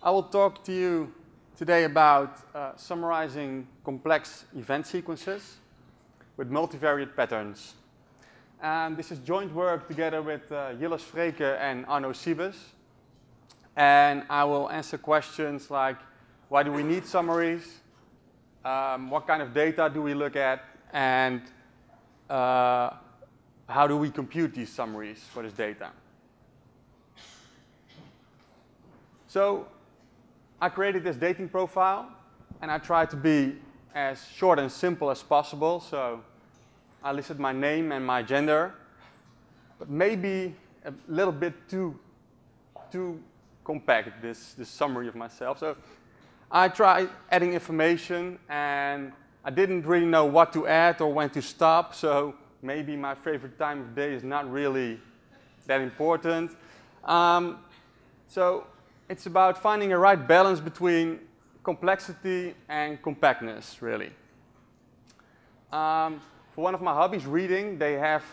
I will talk to you today about summarizing complex event sequences with multivariate patterns. And this is joint work together with Jilles Freke and Arno Siebes. And I will answer questions like, why do we need summaries? What kind of data do we look at? And how do we compute these summaries for this data? So I created this dating profile, and I tried to be as short and simple as possible. So I listed my name and my gender, but maybe a little bit too compact, this summary of myself. So I tried adding information, and I didn't really know what to add or when to stop. So maybe my favorite time of day is not really that important. So it's about finding a right balance between complexity and compactness, really. For one of my hobbies, reading, they have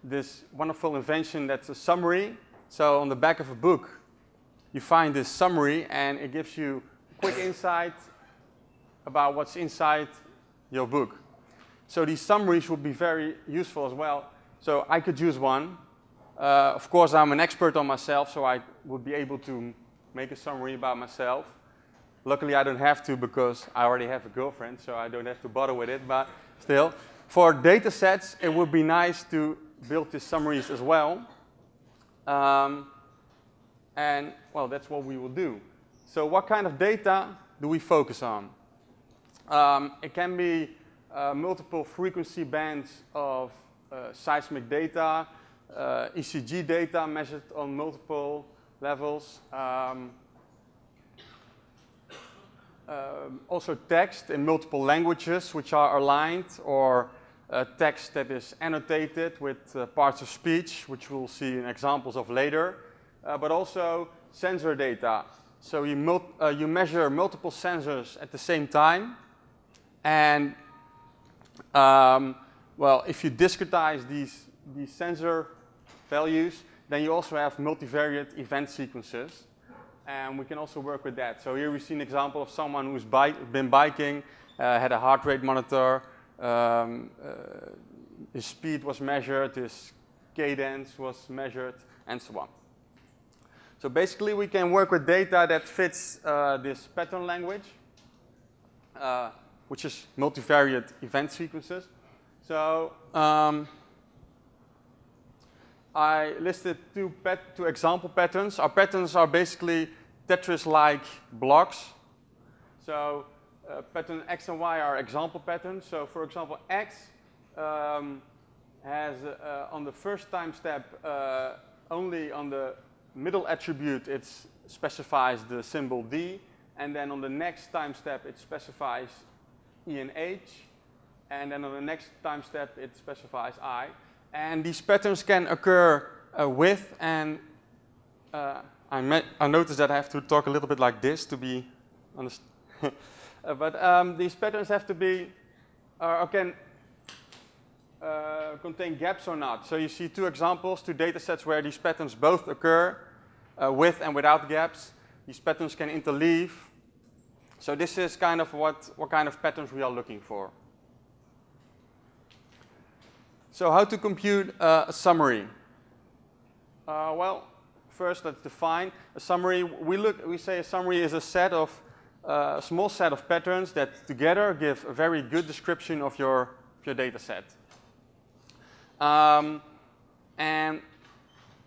this wonderful invention that's a summary. So on the back of a book, you find this summary, and it gives you quick insight about what's inside your book. So these summaries would be very useful as well. So I could use one. Of course, I'm an expert on myself, so I would be able to make a summary about myself. Luckily, I don't have to because I already have a girlfriend, so I don't have to bother with it. But still, for data sets, it would be nice to build these summaries as well. And, well, that's what we will do. So what kind of data do we focus on? It can be multiple frequency bands of seismic data, ECG data measured on multiple levels. Also text in multiple languages which are aligned, or text that is annotated with parts of speech, which we'll see examples of later. But also sensor data. So you measure multiple sensors at the same time. And well, if you discretize these sensor values, then you also have multivariate event sequences. And we can also work with that. So here we see an example of someone who's been biking, had a heart rate monitor, his speed was measured, his cadence was measured, and so on. So basically, we can work with data that fits this pattern language, which is multivariate event sequences. So I listed two example patterns. Our patterns are basically Tetris-like blocks. So pattern X and Y are example patterns. So for example, X has on the first time step only on the middle attribute it specifies the symbol D, and then on the next time step it specifies E and H, and then on the next time step it specifies I. And these patterns can occur with, and I noticed that I have to talk a little bit like this to be honest. But these patterns have to be, or can contain gaps or not. So you see two examples, two data sets where these patterns both occur with and without gaps. These patterns can interleave. So this is kind of what kind of patterns we are looking for. So how to compute a summary? Well, first let's define a summary. We say a summary is a set of a small set of patterns that together give a very good description of your data set. And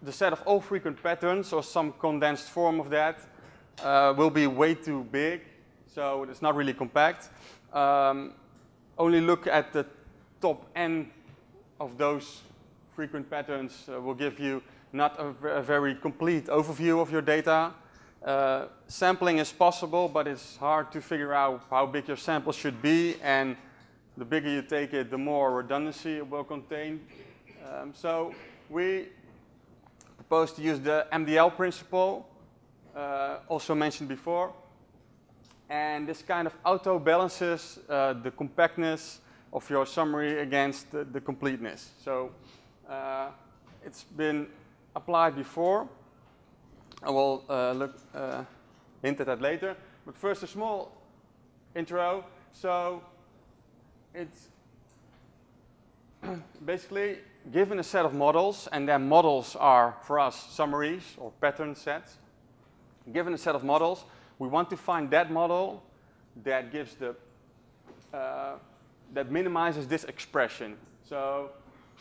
the set of all frequent patterns, or some condensed form of that, will be way too big, so it's not really compact. Only look at the top n of those frequent patterns will give you not a very complete overview of your data. Sampling is possible, but it's hard to figure out how big your sample should be, and the bigger you take it, the more redundancy it will contain. So we propose to use the MDL principle, also mentioned before. And this kind of auto-balances the compactness of your summary against the completeness. So it's been applied before. I will look hint at that later. But first, a small intro. So it's basically given a set of models, and then models are, for us, summaries or pattern sets. Given a set of models, we want to find that model that gives the that minimizes this expression. So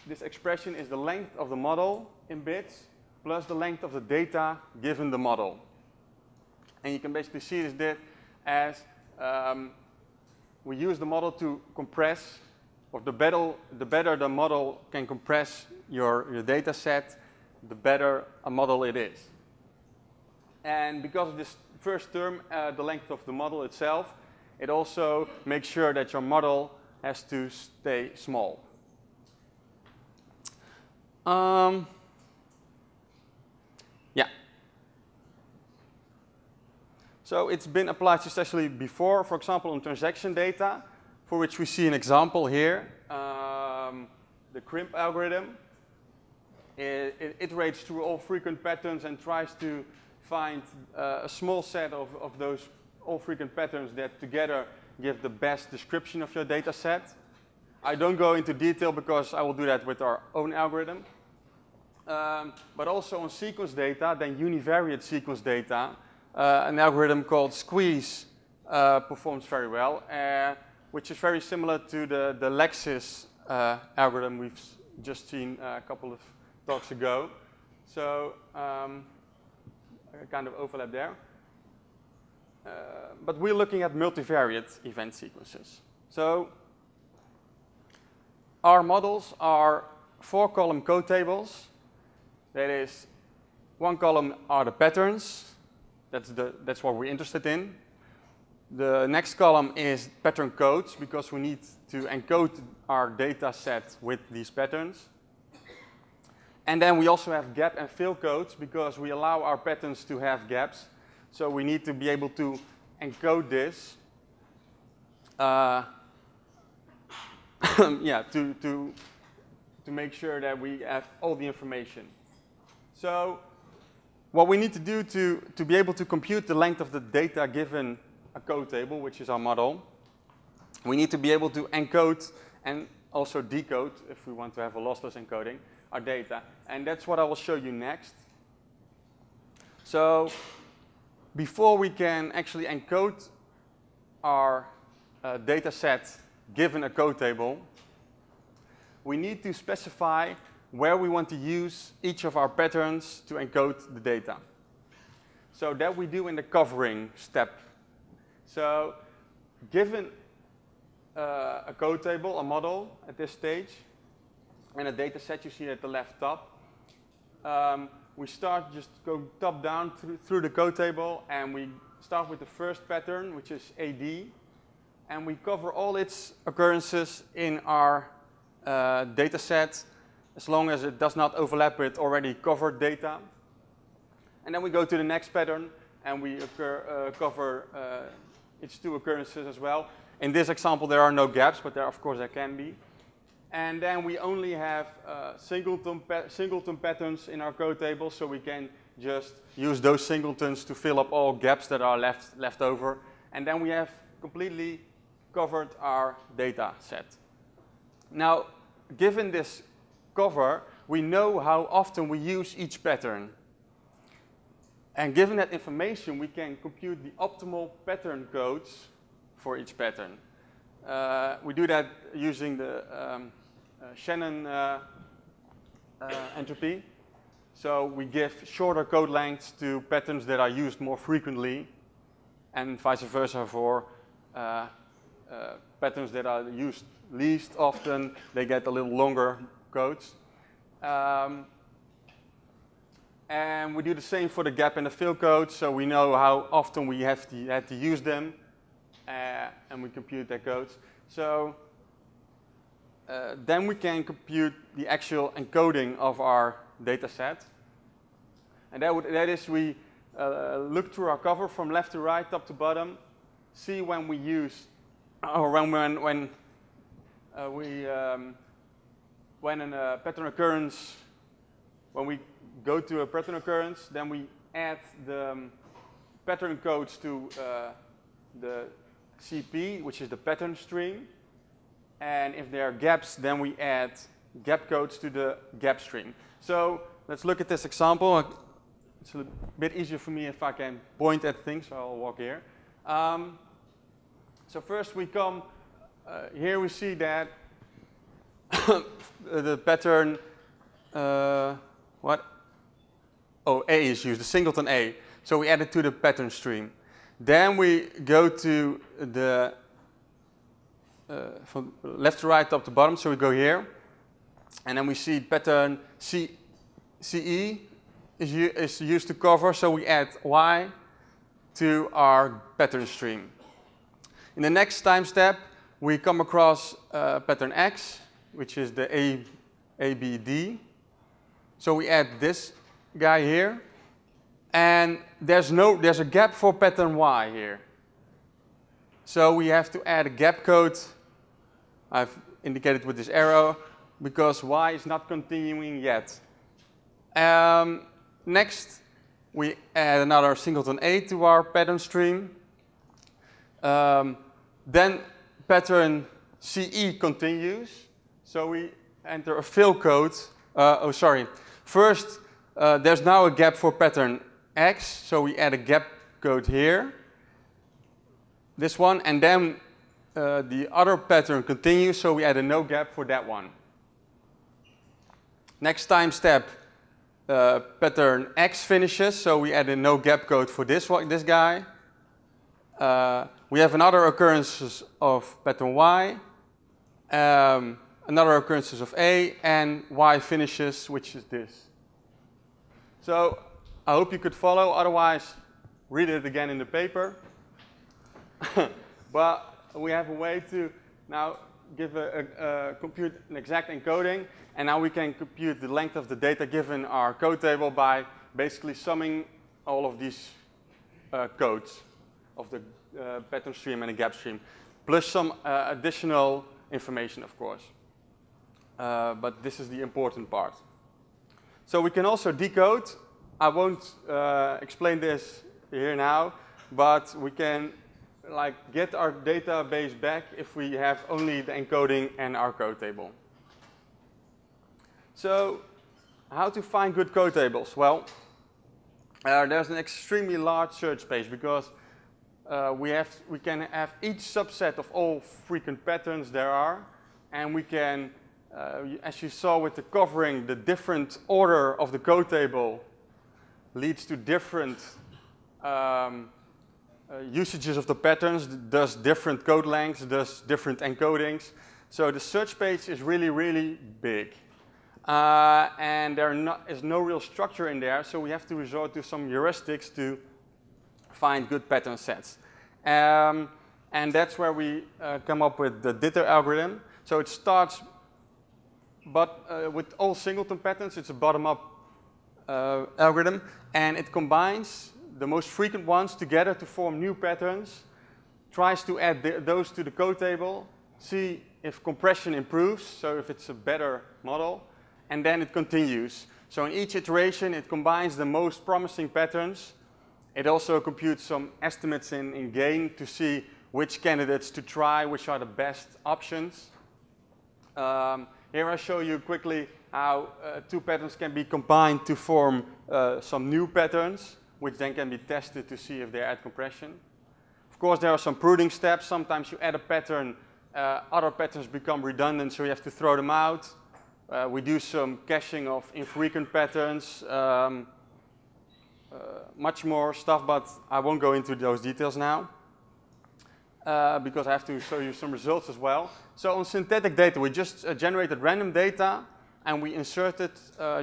this expression is the length of the model in bits plus the length of the data given the model. And you can basically see this as we use the model to compress, or the better the model can compress your data set, the better a model it is. And because of this first term, the length of the model itself, it also makes sure that your model has to stay small. Yeah. So it's been applied successfully before, for example, on transaction data, for which we see an example here. The Crimp algorithm. It iterates through all frequent patterns and tries to find a small set of those all frequent patterns that together give the best description of your data set. I don't go into detail because I will do that with our own algorithm. But also on sequence data, then univariate sequence data, an algorithm called squeeze performs very well, which is very similar to the Lexis algorithm we've just seen a couple of talks ago. So kind of overlap there. But we're looking at multivariate event sequences. So our models are 4-column code tables. That is, one column are the patterns. That's what we're interested in. The next column is pattern codes, because we need to encode our data set with these patterns. And then we also have gap and fill codes, because we allow our patterns to have gaps. So we need to be able to encode this yeah, to make sure that we have all the information. So what we need to do to be able to compute the length of the data given a code table, which is our model, we need to be able to encode and also decode, if we want to have a lossless encoding, our data. And that's what I will show you next. So before we can actually encode our data set given a code table, we need to specify where we want to use each of our patterns to encode the data. So that we do in the covering step. So given a code table, a model at this stage, and a data set you see at the left top, we start just go top down through the code table, and we start with the first pattern, which is AD, and we cover all its occurrences in our data set, as long as it does not overlap with already covered data. And then we go to the next pattern, and we cover its two occurrences as well. In this example, there are no gaps, but there, of course, there can be. And then we only have singleton patterns in our code table, so we can just use those singletons to fill up all gaps that are left over. And then we have completely covered our data set. Now, given this cover, we know how often we use each pattern. And given that information, we can compute the optimal pattern codes for each pattern. We do that using the Shannon entropy. So we give shorter code lengths to patterns that are used more frequently, and vice versa for patterns that are used least often. They get a little longer codes. And we do the same for the gap and the fill codes, so we know how often we have to use them, and we compute their codes. So then we can compute the actual encoding of our data set. And that is we look through our cover from left to right, top to bottom, see when we use, or when a pattern occurrence, when we go to a pattern occurrence, then we add the pattern codes to the CP, which is the pattern stream. And if there are gaps, then we add gap codes to the gap stream. So let's look at this example. It's a bit easier for me if I can point at things, so I'll walk here. So first we come, here we see that the pattern, what? Oh, A is used, the singleton A. So we add it to the pattern stream. Then we go to the, from left to right, top to bottom, so we go here. And then we see pattern CE is used to cover, so we add Y to our pattern stream. In the next time step, we come across pattern X, which is the ABD. So we add this guy here. And there's a gap for pattern Y here. So we have to add a gap code. I've indicated with this arrow, because Y is not continuing yet. Next, we add another singleton A to our pattern stream. Then pattern CE continues. So we enter a fill code. First, there's now a gap for pattern X, so we add a gap code here. This one, and then the other pattern continues, so we add a no gap for that one. Next time step, pattern X finishes, so we add a no gap code for this guy. We have another occurrences of pattern Y, another occurrences of A, and Y finishes, which is this. So I hope you could follow, otherwise read it again in the paper. But we have a way to now give compute an exact encoding, and now we can compute the length of the data given our code table by basically summing all of these codes of the pattern stream and the gap stream, plus some additional information, of course. But this is the important part. So we can also decode. I won't explain this here now, but we can get our database back if we have only the encoding and our code table. So how to find good code tables? Well, there's an extremely large search space, because we can have each subset of all frequent patterns there are, and we can, as you saw with the covering, the different order of the code table leads to different usages of the patterns, thus different code lengths, thus different encodings. So the search space is really, really big. And there is no real structure in there, so we have to resort to some heuristics to find good pattern sets. And that's where we come up with the DITTO algorithm. So it starts, but with all singleton patterns, it's a bottom-up algorithm, and it combines the most frequent ones together to form new patterns, tries to add those to the code table, see if compression improves, so if it's a better model, and then it continues. So in each iteration, it combines the most promising patterns. It also computes some estimates in gain to see which candidates to try, which are the best options. Here I show you quickly how two patterns can be combined to form some new patterns, which then can be tested to see if they add compression. Of course, there are some pruning steps. Sometimes you add a pattern, other patterns become redundant, so you have to throw them out. We do some caching of infrequent patterns, much more stuff, but I won't go into those details now, because I have to show you some results as well. So on synthetic data, we just generated random data, and we inserted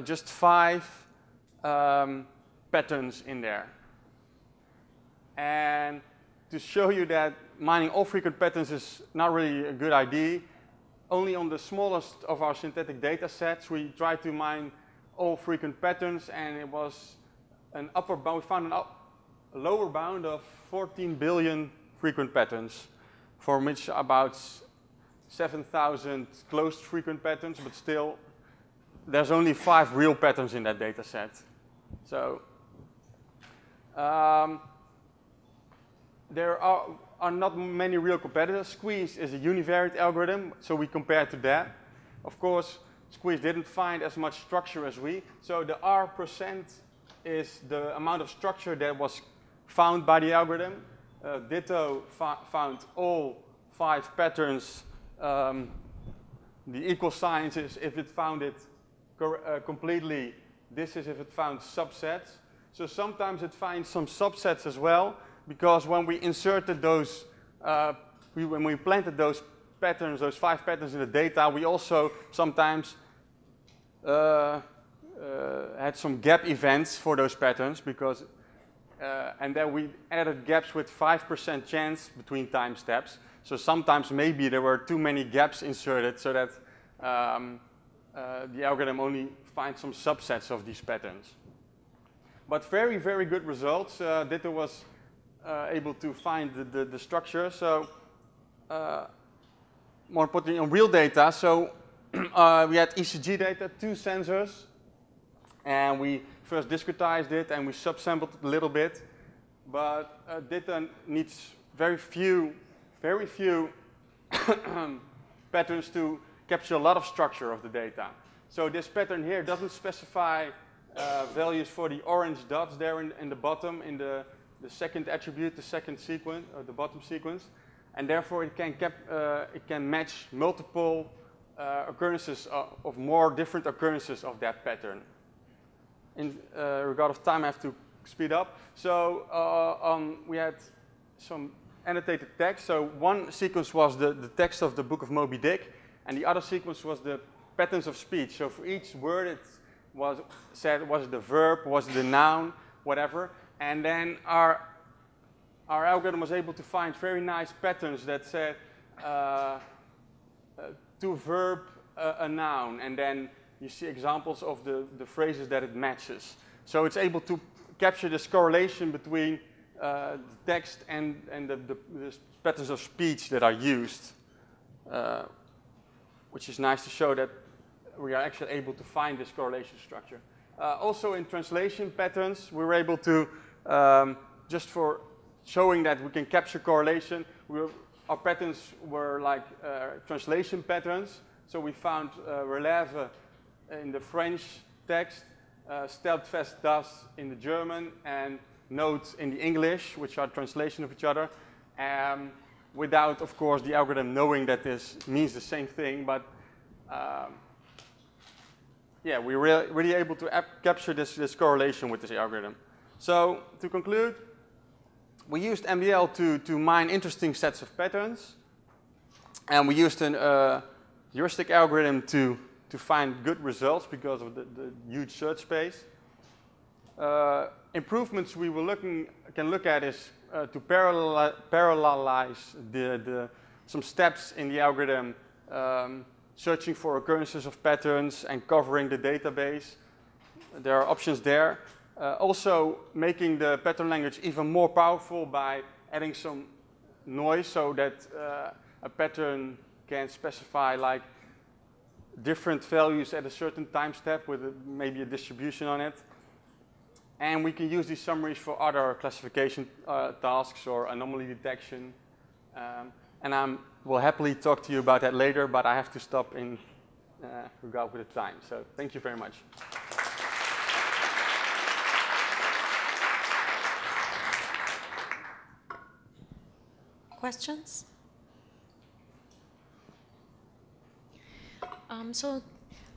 just 5 patterns in there. And to show you that mining all frequent patterns is not really a good idea, only on the smallest of our synthetic data sets we tried to mine all frequent patterns, and it was an upper bound. We found a lower bound of 14 billion frequent patterns, for which about 7,000 closed frequent patterns, but still there's only 5 real patterns in that data set. So there are not many real competitors. Squeeze is a univariate algorithm, so we compare to that. Of course, Squeeze didn't find as much structure as we, so the R% is the amount of structure that was found by the algorithm. DITTO found all 5 patterns. The equal signs is if it found it completely. This is if it found subsets. So sometimes it finds some subsets as well, because when we inserted those, when we planted those patterns, those 5 patterns in the data, we also sometimes had some gap events for those patterns, because, and then we added gaps with 5% chance between time steps. So sometimes maybe there were too many gaps inserted so that the algorithm only finds some subsets of these patterns. But very, very good results. DITTO was able to find the structure. So more importantly, on real data. So we had ECG data, 2 sensors, and we first discretized it and we subsampled it a little bit. But DITTO needs very few patterns to capture a lot of structure of the data. So this pattern here doesn't specify values for the orange dots there in the bottom, in the second attribute, the second sequence, or the bottom sequence. And therefore it can match multiple occurrences of more different occurrences of that pattern. In regard of time, I have to speed up. So we had some annotated text. So one sequence was the text of the book of Moby Dick, and the other sequence was the patterns of speech. So for each word it was said, was it the verb, was it the noun, whatever. And then our algorithm was able to find very nice patterns that said to verb a noun, and then you see examples of the phrases that it matches. So it's able to capture this correlation between the text and the patterns of speech that are used, which is nice to show that we are actually able to find this correlation structure. Also in translation patterns, we were able to, just for showing that we can capture correlation, our patterns were like translation patterns. So we found relève in the French text, stelt fest das in the German, and notes in the English, which are translation of each other, without, of course, the algorithm knowing that this means the same thing. But yeah, we were really able to capture this correlation with this algorithm. So to conclude, we used MDL to mine interesting sets of patterns, and we used a heuristic algorithm to find good results because of the huge search space. Improvements we were can look at is to parallelize some steps in the algorithm, searching for occurrences of patterns and covering the database. There are options there. Also making the pattern language even more powerful by adding some noise so that a pattern can specify like different values at a certain time step with maybe a distribution on it. And we can use these summaries for other classification tasks or anomaly detection. And I will happily talk to you about that later, but I have to stop in regard with the time. So thank you very much. Questions?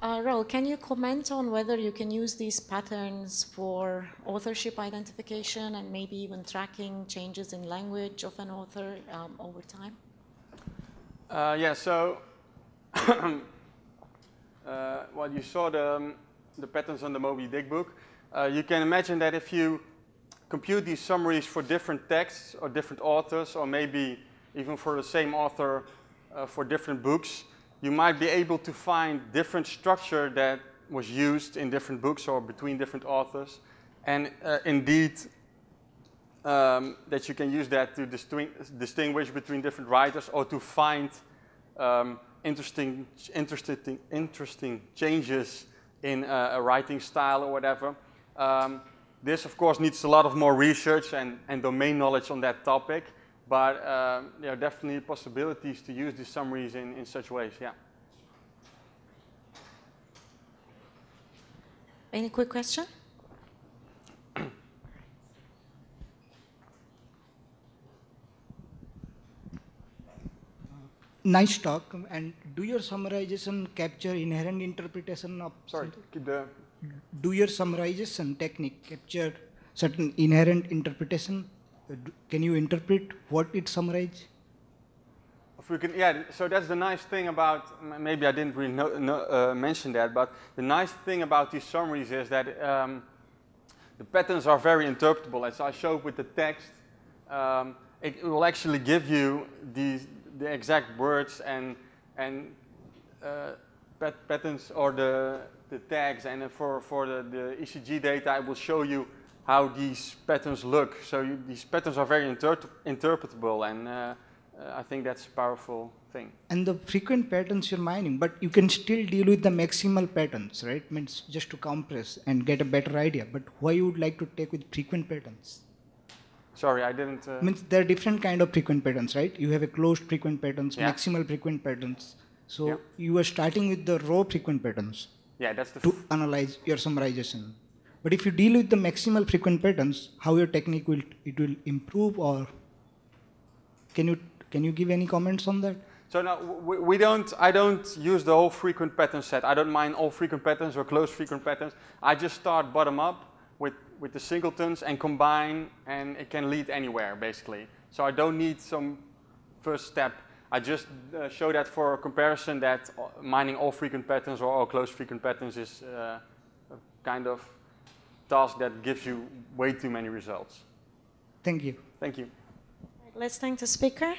Roel, can you comment on whether you can use these patterns for authorship identification and maybe even tracking changes in language of an author over time? Yeah, so well, you saw the patterns on the Moby Dick book. You can imagine that if you compute these summaries for different texts or different authors, or maybe even for the same author for different books, you might be able to find different structure that was used in different books or between different authors. And indeed, that you can use that to distinguish between different writers or to find interesting changes in a writing style or whatever. This, of course, needs a lot of more research and domain knowledge on that topic. But there are definitely possibilities to use these summaries in such ways, yeah. Any quick question? Nice talk. And do your summarization capture inherent interpretation of? Sorry, keep the. Do your summarization technique capture certain inherent interpretation? Can you interpret what it summarizes? If we can, yeah, so that's the nice thing about, maybe I didn't really mention that, but the nice thing about these summaries is that the patterns are very interpretable. As I showed with the text, it will actually give you the exact words and patterns or the tags, and for the ECG data, it will show you how these patterns look. So these patterns are very interpretable, and I think that's a powerful thing. And the frequent patterns you're mining, but you can still deal with the maximal patterns, right? Means just to compress and get a better idea. But why you would like to take with frequent patterns? Sorry, I didn't. Means there are different kind of frequent patterns, right? You have a closed frequent patterns, yeah. maximal frequent patterns. So yeah. you are starting with the raw frequent patterns. Yeah, that's the to analyze your summarization. But if you deal with the maximal frequent patterns, how your technique will improve, or can you give any comments on that? So now I don't use the whole frequent pattern set. I don't mind all frequent patterns or closed frequent patterns. I just start bottom up with the singletons and combine, and it can lead anywhere basically. So I don't need some first step. I just show that for a comparison that mining all frequent patterns or all closed frequent patterns is a kind of task that gives you way too many results. Thank you. Thank you. Let's thank the speaker.